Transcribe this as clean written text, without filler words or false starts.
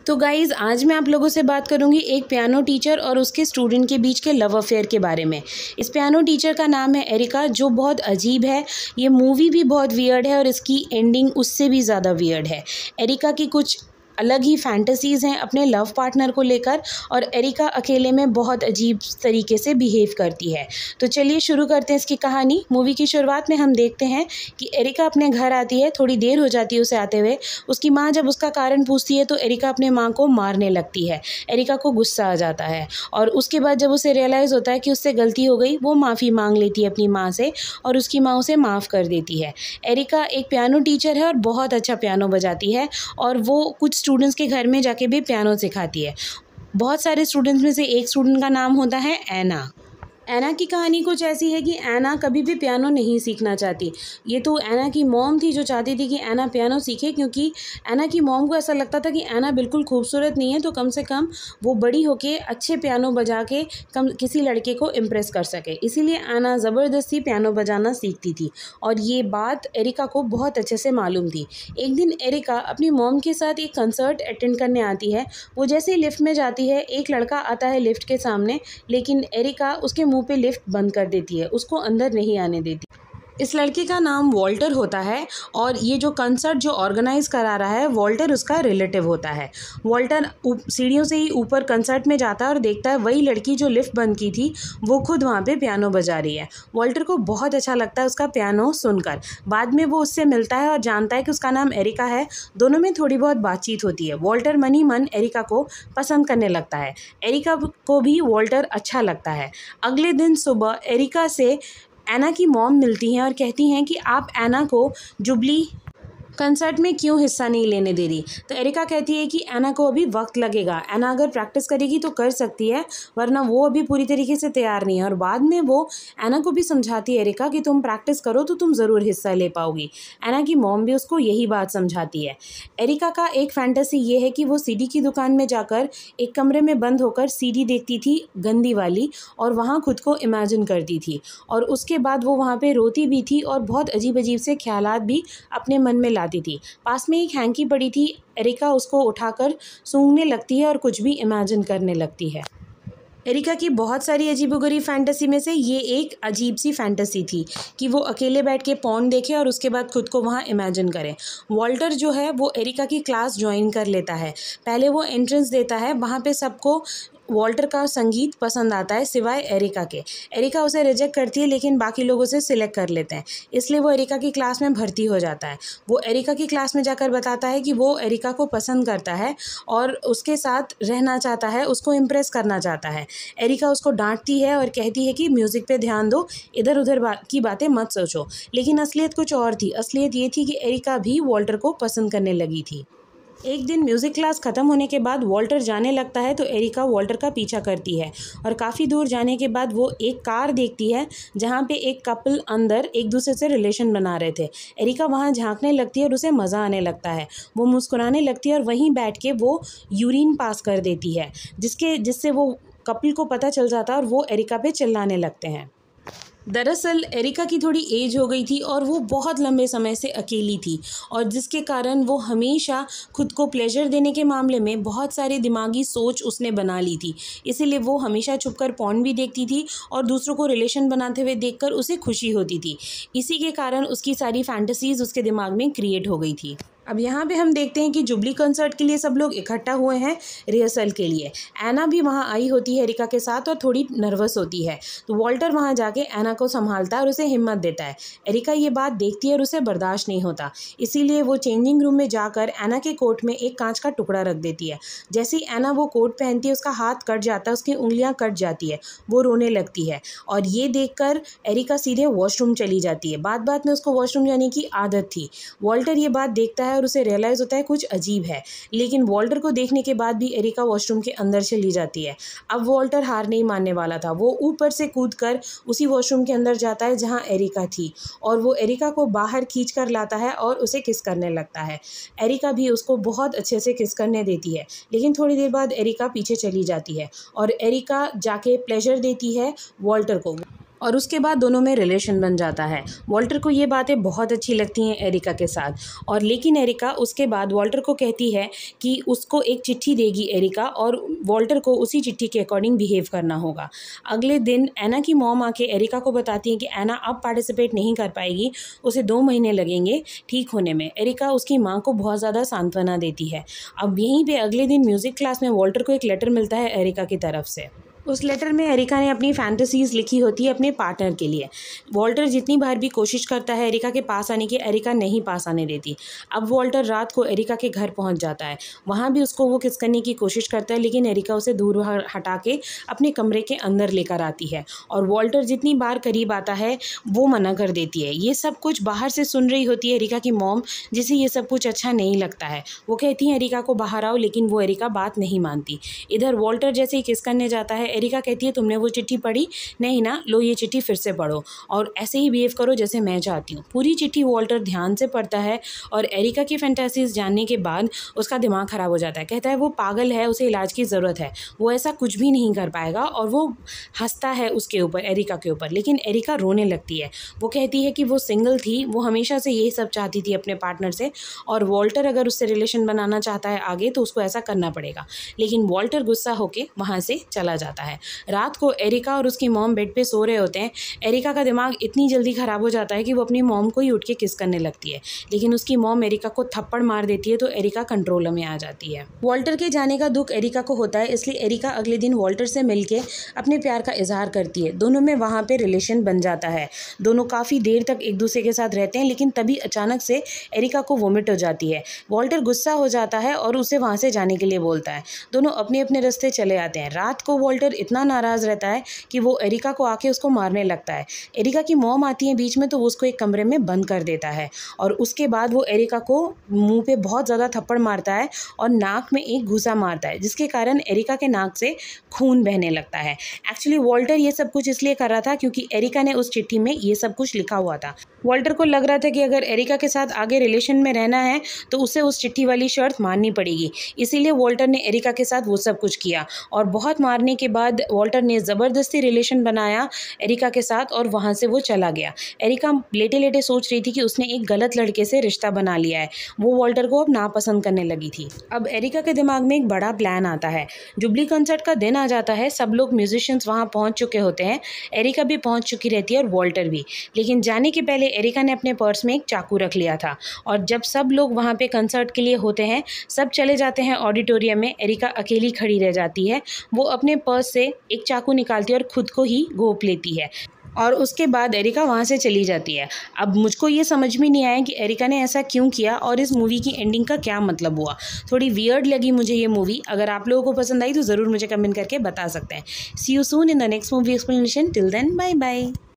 तो गाइज़ आज मैं आप लोगों से बात करूंगी एक पियानो टीचर और उसके स्टूडेंट के बीच के लव अफेयर के बारे में। इस पियानो टीचर का नाम है एरिका, जो बहुत अजीब है। ये मूवी भी बहुत वियर्ड है और इसकी एंडिंग उससे भी ज़्यादा वियर्ड है। एरिका की कुछ अलग ही फैंटेसीज़ हैं अपने लव पार्टनर को लेकर, और एरिका अकेले में बहुत अजीब तरीके से बिहेव करती है। तो चलिए शुरू करते हैं इसकी कहानी। मूवी की शुरुआत में हम देखते हैं कि एरिका अपने घर आती है, थोड़ी देर हो जाती है उसे आते हुए। उसकी माँ जब उसका कारण पूछती है तो एरिका अपने माँ को मारने लगती है। एरिका को गुस्सा आ जाता है और उसके बाद जब उसे रियलाइज़ होता है कि उससे गलती हो गई, वो माफ़ी मांग लेती है अपनी माँ से और उसकी माँ उसे माफ़ कर देती है। एरिका एक पियानो टीचर है और बहुत अच्छा पियानो बजाती है, और वो कुछ स्टूडेंट्स के घर में जाके भी पियानो सिखाती है। बहुत सारे स्टूडेंट्स में से एक स्टूडेंट का नाम होता है एना। एना की कहानी कुछ ऐसी है कि एना कभी भी पियानो नहीं सीखना चाहती। ये तो एना की मॉम थी जो चाहती थी कि एना पियानो सीखे, क्योंकि एना की मॉम को ऐसा लगता था कि एना बिल्कुल खूबसूरत नहीं है, तो कम से कम वो बड़ी होके अच्छे पियानो बजा के किसी लड़के को इम्प्रेस कर सके। इसीलिए एना ज़बरदस्ती पियानो बजाना सीखती थी, और ये बात एरिका को बहुत अच्छे से मालूम थी। एक दिन एरिका अपनी मॉम के साथ एक कंसर्ट अटेंड करने आती है। वो जैसे ही लिफ्ट में जाती है, एक लड़का आता है लिफ्ट के सामने, लेकिन एरिका उसके मुंह पे लिफ्ट बंद कर देती है, उसको अंदर नहीं आने देती। इस लड़के का नाम वॉल्टर होता है, और ये जो कंसर्ट जो ऑर्गेनाइज करा रहा है, वॉल्टर उसका रिलेटिव होता है। वॉल्टर सीढ़ियों से ही ऊपर कंसर्ट में जाता है और देखता है वही लड़की जो लिफ्ट बंद की थी वो खुद वहाँ पे पियानो बजा रही है। वॉल्टर को बहुत अच्छा लगता है उसका पियानो सुनकर। बाद में वो उससे मिलता है और जानता है कि उसका नाम एरिका है। दोनों में थोड़ी बहुत बातचीत होती है। वॉल्टर मन ही मन एरिका को पसंद करने लगता है। एरिका को भी वॉल्टर अच्छा लगता है। अगले दिन सुबह एरिका से एना की मॉम मिलती हैं और कहती हैं कि आप एना को जुबली कंसर्ट में क्यों हिस्सा नहीं लेने दे रही। तो एरिका कहती है कि एना को अभी वक्त लगेगा, एना अगर प्रैक्टिस करेगी तो कर सकती है, वरना वो अभी पूरी तरीके से तैयार नहीं है। और बाद में वो एना को भी समझाती है एरिका कि तुम प्रैक्टिस करो तो तुम ज़रूर हिस्सा ले पाओगी। एना की मॉम भी उसको यही बात समझाती है। एरिका का एक फैंटेसी ये है कि वो सीडी की दुकान में जाकर एक कमरे में बंद होकर सीडी देखती थी गंदी वाली, और वहाँ खुद को इमेजिन करती थी, और उसके बाद वो वहाँ पर रोती भी थी और बहुत अजीब अजीब से ख्यालात भी अपने मन में आती थी। पास में एक हैंकी पड़ी थी, एरिका उसको उठाकर सूंघने लगती है और कुछ भी इमेजिन करने लगती है। एरिका की बहुत सारी अजीबोगरीब फैंटेसी में से ये एक अजीब सी फैंटेसी थी कि वो अकेले बैठ के पॉर्न देखे और उसके बाद खुद को वहाँ इमेजिन करे। वॉल्टर जो है वो एरिका की क्लास ज्वाइन कर लेता है। पहले वो एंट्रेंस देता है, वहाँ पे सबको वॉल्टर का संगीत पसंद आता है सिवाय एरिका के। एरिका उसे रिजेक्ट करती है, लेकिन बाकी लोग उसे सिलेक्ट कर लेते हैं, इसलिए वो एरिका की क्लास में भर्ती हो जाता है। वो एरिका की क्लास में जाकर बताता है कि वो एरिका को पसंद करता है और उसके साथ रहना चाहता है, उसको इम्प्रेस करना चाहता है। एरिका उसको डांटती है और कहती है कि म्यूज़िक पे ध्यान दो, इधर उधर की बातें मत सोचो। लेकिन असलियत कुछ और थी। असलियत ये थी कि एरिका भी वॉल्टर को पसंद करने लगी थी। एक दिन म्यूज़िक क्लास ख़त्म होने के बाद वॉल्टर जाने लगता है तो एरिका वॉल्टर का पीछा करती है, और काफ़ी दूर जाने के बाद वो एक कार देखती है जहाँ पे एक कपल अंदर एक दूसरे से रिलेशन बना रहे थे। एरिका वहाँ झांकने लगती है और उसे मज़ा आने लगता है। वो मुस्कुराने लगती है और वहीं बैठ के वो यूरिन पास कर देती है, जिससे वो कपल को पता चल जाता है और वो एरिका पे चिल्लाने लगते हैं। दरअसल एरिका की थोड़ी एज हो गई थी और वो बहुत लंबे समय से अकेली थी, और जिसके कारण वो हमेशा खुद को प्लेजर देने के मामले में बहुत सारी दिमागी सोच उसने बना ली थी। इसीलिए वो हमेशा छुपकर पॉर्न भी देखती थी और दूसरों को रिलेशन बनाते हुए देखकर उसे खुशी होती थी। इसी के कारण उसकी सारी फैंटेसीज उसके दिमाग में क्रिएट हो गई थी। अब यहाँ पे हम देखते हैं कि जुबली कंसर्ट के लिए सब लोग इकट्ठा हुए हैं रिहर्सल के लिए। एना भी वहाँ आई होती है एरिका के साथ और थोड़ी नर्वस होती है, तो वॉल्टर वहाँ जाके एना को संभालता है और उसे हिम्मत देता है। एरिका ये बात देखती है और उसे बर्दाश्त नहीं होता, इसीलिए वो चेंजिंग रूम में जाकर एना के कोट में एक कांच का टुकड़ा रख देती है। जैसे ही एना वो कोट पहनती है उसका हाथ कट जाता है, उसकी उंगलियाँ कट जाती है, वो रोने लगती है, और ये देखकर एरिका सीधे वॉशरूम चली जाती है। बात बात में उसको वॉशरूम जाने की आदत थी। वॉल्टर ये बात देखता है और उसे रियलाइज़ होता है कुछ अजीब है, लेकिन वॉल्टर को देखने के बाद भी एरिका वॉशरूम के अंदर चली जाती है। अब वॉल्टर हार नहीं मानने वाला था। वो ऊपर से कूदकर उसी वॉशरूम के अंदर जाता है जहां एरिका थी, और वो एरिका को बाहर खींच कर लाता है और उसे किस करने लगता है। एरिका भी उसको बहुत अच्छे से किस करने देती है, लेकिन थोड़ी देर बाद एरिका पीछे चली जाती है और एरिका जाके प्लेजर देती है वॉल्टर को। और उसके बाद दोनों में रिलेशन बन जाता है। वॉल्टर को ये बातें बहुत अच्छी लगती हैं एरिका के साथ, और लेकिन एरिका उसके बाद वॉल्टर को कहती है कि उसको एक चिट्ठी देगी एरिका, और वॉल्टर को उसी चिट्ठी के अकॉर्डिंग बिहेव करना होगा। अगले दिन एना की मॉम आके एरिका को बताती है कि एना अब पार्टिसिपेट नहीं कर पाएगी, उसे 2 महीने लगेंगे ठीक होने में। एरिका उसकी माँ को बहुत ज़्यादा सांत्वना देती है। अब यहीं पे अगले दिन म्यूज़िक क्लास में वॉल्टर को एक लेटर मिलता है एरिका की तरफ से। उस लेटर में एरिका ने अपनी फैंटेसीज़ लिखी होती है अपने पार्टनर के लिए। वॉल्टर जितनी बार भी कोशिश करता है एरिका के पास आने की, एरिका नहीं पास आने देती। अब वॉल्टर रात को एरिका के घर पहुंच जाता है, वहां भी उसको वो किस करने की कोशिश करता है, लेकिन एरिका उसे दूर हटा के अपने कमरे के अंदर लेकर आती है, और वॉल्टर जितनी बार करीब आता है वो मना कर देती है। ये सब कुछ बाहर से सुन रही होती है एरिका की मॉम, जिसे ये सब कुछ अच्छा नहीं लगता है। वो कहती है एरिका को बाहर आओ, लेकिन वो एरिका बात नहीं मानती। इधर वॉल्टर जैसे ही किस करने जाता है, एरिका कहती है तुमने वो चिट्ठी पढ़ी नहीं ना, लो ये चिट्ठी फिर से पढ़ो और ऐसे ही बिहेव करो जैसे मैं चाहती हूँ। पूरी चिट्ठी वॉल्टर ध्यान से पढ़ता है, और एरिका की फैंटेसीज जानने के बाद उसका दिमाग ख़राब हो जाता है। कहता है वो पागल है, उसे इलाज की ज़रूरत है, वो ऐसा कुछ भी नहीं कर पाएगा, और वो हंसता है उसके ऊपर, एरिका के ऊपर। लेकिन एरिका रोने लगती है। वो कहती है कि वो सिंगल थी, वो हमेशा से यही सब चाहती थी अपने पार्टनर से, और वॉल्टर अगर उससे रिलेशन बनाना चाहता है आगे तो उसको ऐसा करना पड़ेगा। लेकिन वॉल्टर गुस्सा होकर वहाँ से चला जाता है। रात को एरिका और उसकी मॉम बेड पे सो रहे होते हैं। एरिका का दिमाग इतनी जल्दी ख़राब हो जाता है कि वो अपनी मॉम को ही उठ के किस करने लगती है, लेकिन उसकी मॉम एरिका को थप्पड़ मार देती है, तो एरिका कंट्रोल में आ जाती है। वॉल्टर के जाने का दुख एरिका को होता है, इसलिए एरिका अगले दिन वॉल्टर से मिलके अपने प्यार का इजहार करती है। दोनों में वहाँ पे रिलेशन बन जाता है। दोनों काफ़ी देर तक एक दूसरे के साथ रहते हैं, लेकिन तभी अचानक से एरिका को वोमिट हो जाती है। वॉल्टर गुस्सा हो जाता है और उसे वहाँ से जाने के लिए बोलता है। दोनों अपने अपने रास्ते चले आते हैं। रात को वॉल्टर इतना नाराज़ रहता है कि वो एरिका को आके उसको मारने लगता है। एरिका की मॉम आती है बीच में, तो वो उसको एक कमरे में बंद कर देता है, और उसके बाद वो एरिका को मुंह पे बहुत ज़्यादा थप्पड़ मारता है और नाक में एक घूसा मारता है, जिसके कारण एरिका के नाक से खून बहने लगता है। एक्चुअली वॉल्टर ये सब कुछ इसलिए कर रहा था क्योंकि एरिका ने उस चिट्ठी में ये सब कुछ लिखा हुआ था। वॉल्टर को लग रहा था कि अगर एरिका के साथ आगे रिलेशन में रहना है तो उसे उस चिट्ठी वाली शर्त माननी पड़ेगी, इसीलिए वॉल्टर ने एरिका के साथ वो सब कुछ किया। और बहुत मारने के बाद वॉल्टर ने ज़बरदस्ती रिलेशन बनाया एरिका के साथ, और वहाँ से वो चला गया। एरिका लेटे लेटे सोच रही थी कि उसने एक गलत लड़के से रिश्ता बना लिया है। वो वॉल्टर को अब नापसंद करने लगी थी। अब एरिका के दिमाग में एक बड़ा प्लान आता है। जुबली कंसर्ट का दिन आ जाता है, सब लोग म्यूजिशियंस वहाँ पहुँच चुके होते हैं। एरिका भी पहुँच चुकी रहती है और वॉल्टर भी। लेकिन जाने के पहले एरिका ने अपने पर्स में एक चाकू रख लिया था, और जब सब लोग वहाँ पे कंसर्ट के लिए होते हैं, सब चले जाते हैं ऑडिटोरियम में, एरिका अकेली खड़ी रह जाती है। वो अपने पर्स से एक चाकू निकालती है और खुद को ही घोंप लेती है, और उसके बाद एरिका वहाँ से चली जाती है। अब मुझको ये समझ में नहीं आया कि एरिका ने ऐसा क्यों किया और इस मूवी की एंडिंग का क्या मतलब हुआ। थोड़ी वियर्ड लगी मुझे ये मूवी। अगर आप लोगों को पसंद आई तो ज़रूर मुझे कमेंट करके बता सकते हैं। See you soon in the next movie explanation. Till then bye bye.